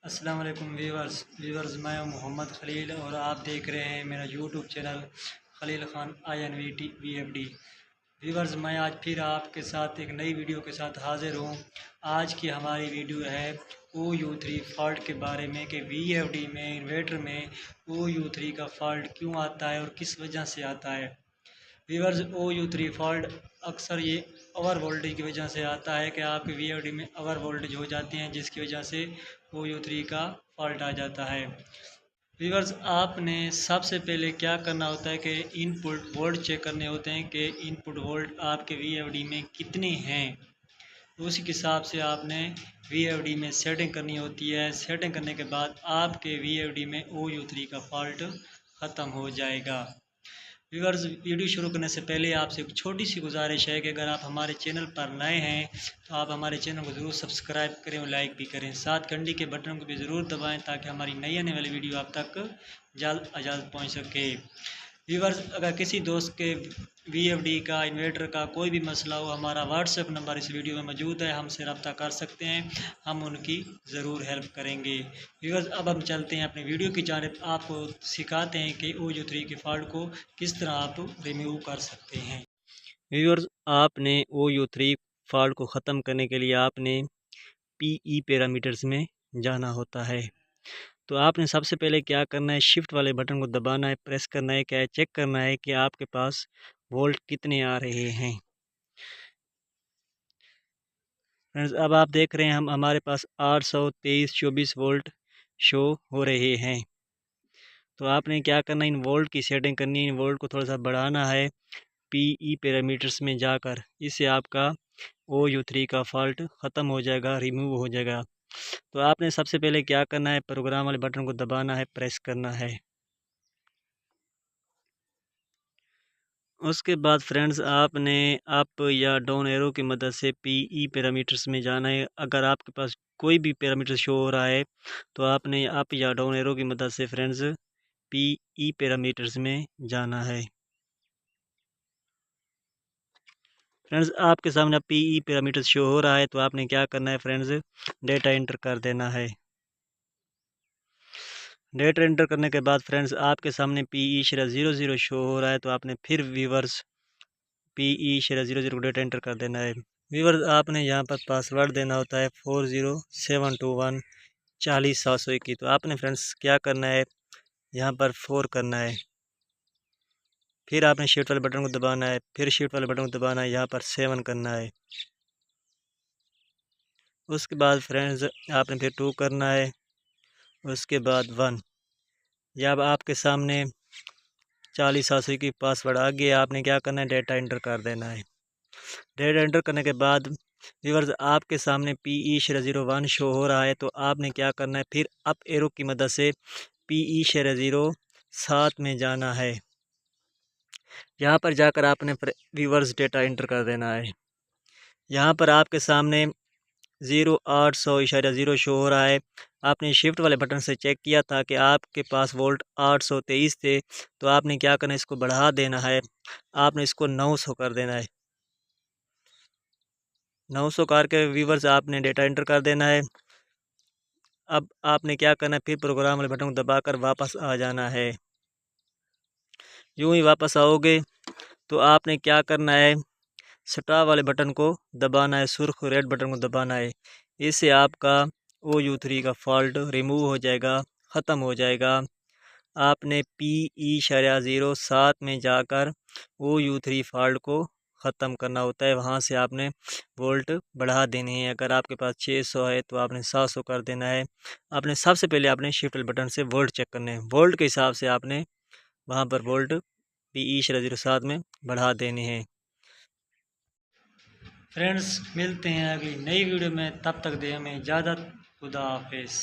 अस्सलाम वालेकुम व्यूवर्स मैं हूं मोहम्मद खलील और आप देख रहे हैं मेरा YouTube channel Khalil Khan INVT viewers, मैं आज फिर आपके साथ एक नई वीडियो के साथ हाज़िर हूं। आज की हमारी वीडियो है OU3 फॉल्ट के बारे में कि VFD में इन्वर्टर में OU3 का फॉल्ट क्यों आता है और किस वजह से आता है। व्यूवर्स, OU3 फॉल्ट अक्सर ये ओवर वोल्टेज की वजह से आता है कि आपके VFD में ओवर वोल्टेज हो जाती हैं, जिसकी वजह से OU3 का फॉल्ट आ जाता है। व्यूवर्स, आपने सबसे पहले क्या करना होता है कि इनपुट वोल्ट चेक करने होते हैं कि इनपुट वोल्ट आपके VFD में कितने हैं। उसी के हिसाब से आपने VFD में सेटिंग करनी होती है। सेटिंग करने के बाद आपके VFD में OU3 का फॉल्ट ख़त्म हो जाएगा। व्यूअर्स, वीडियो शुरू करने से पहले आपसे एक छोटी सी गुजारिश है कि अगर आप हमारे चैनल पर नए हैं तो आप हमारे चैनल को ज़रूर सब्सक्राइब करें और लाइक भी करें। साथ घंटी के बटन को भी ज़रूर दबाएं ताकि हमारी नई आने वाली वीडियो आप तक जल्द अज जल्द पहुँच सके। व्यूअर्स, अगर किसी दोस्त के VFD का इन्वर्टर का कोई भी मसला हो, हमारा व्हाट्सएप नंबर इस वीडियो में मौजूद है, हमसे रब्ता कर सकते हैं, हम उनकी ज़रूर हेल्प करेंगे। व्यूअर्स, अब हम चलते हैं अपनी वीडियो की जानिब। आपको सिखाते हैं कि OU3 के फॉल्ट को किस तरह आप रिमूव कर सकते हैं। व्यूअर्स, आपने OU3 फॉल्ट को ख़त्म करने के लिए आपने PE पैरामीटर्स में जाना होता है। तो आपने सबसे पहले क्या करना है, शिफ्ट वाले बटन को दबाना है, प्रेस करना है, क्या है चेक करना है कि आपके पास वोल्ट कितने आ रहे हैं। फ्रेंड्स, अब आप देख रहे हैं हमारे पास 823-24 वोल्ट शो हो रहे हैं। तो आपने क्या करना है, इन वोल्ट की सेटिंग करनी है, इन वोल्ट को थोड़ा सा बढ़ाना है PE पैरामीटर्स में जाकर। इससे आपका OU3 का फॉल्ट ख़त्म हो जाएगा, रिमूव हो जाएगा। तो आपने सबसे पहले क्या करना है, प्रोग्राम वाले बटन को दबाना है, प्रेस करना है। उसके बाद फ्रेंड्स, आपने अप या डाउन एरो की मदद से PE पैरामीटर्स में जाना है। अगर आपके पास कोई भी पैरामीटर शो हो रहा है तो आपने अप या डाउन एरो की मदद से फ्रेंड्स PE पैरामीटर्स में जाना है। फ्रेंड्स, आपके सामने PE पैरामीटर्स शो हो रहा है तो आपने क्या करना है फ्रेंड्स, डेटा एंटर कर देना है। डेटा एंटर करने के बाद फ्रेंड्स, आपके सामने PE/00 शो हो रहा है तो आपने फिर व्यूअर्स PE/00 को डेटा एंटर कर देना है। व्यूअर्स, आपने यहाँ पर पासवर्ड देना होता है 40721 40 721। तो आपने फ्रेंड्स क्या करना है, यहाँ पर 4 करना है, फिर आपने शिफ्ट वाले बटन को दबाना है, फिर शिफ्ट वाले बटन को दबाना है, यहाँ पर 7 करना है। उसके बाद फ्रेंड्स आपने फिर 2 करना है, उसके बाद 1। जब आपके सामने 40 721 पासवर्ड आ गया, आपने क्या करना है, डेटा एंटर कर देना है। डेटा एंटर करने के बाद व्यूअर्स, आपके सामने PE/01 शो हो रहा है तो आपने क्या करना है, फिर अप एरो की मदद से PE/07 में जाना है। यहाँ पर जाकर आपने व्यूअर्स डेटा एंटर कर देना है। यहाँ पर आपके सामने 0800.0 शो हो रहा है। आपने शिफ्ट वाले बटन से चेक किया था कि आपके पास वोल्ट 823 थे, तो आपने क्या करना है, इसको बढ़ा देना है। आपने इसको 900 कर देना है। 900 करके व्यूअर्स आपने डेटा एंटर कर देना है। अब आपने क्या करना है, फिर प्रोग्राम वाले बटन को दबाकर वापस आ जाना है। यूँ ही वापस आओगे तो आपने क्या करना है, स्टार वाले बटन को दबाना है, सुर्ख रेड बटन को दबाना है। इससे आपका OU3 का फॉल्ट रिमूव हो जाएगा, ख़त्म हो जाएगा। आपने PE/07 में जाकर OU3 फॉल्ट को ख़त्म करना होता है। वहाँ से आपने वोल्ट बढ़ा देने हैं। अगर आपके पास 600 है तो आपने 700 कर देना है। आपने सबसे पहले आपने शिफ्ट बटन से वोल्ट चेक करने हैं। वोल्ट के हिसाब से आपने वहाँ पर वोल्ट PE/07 में बढ़ा देने हैं। फ्रेंड्स, मिलते हैं अगली नई वीडियो में, तब तक दें हमें इजाज़त। खुदा हाफिज़।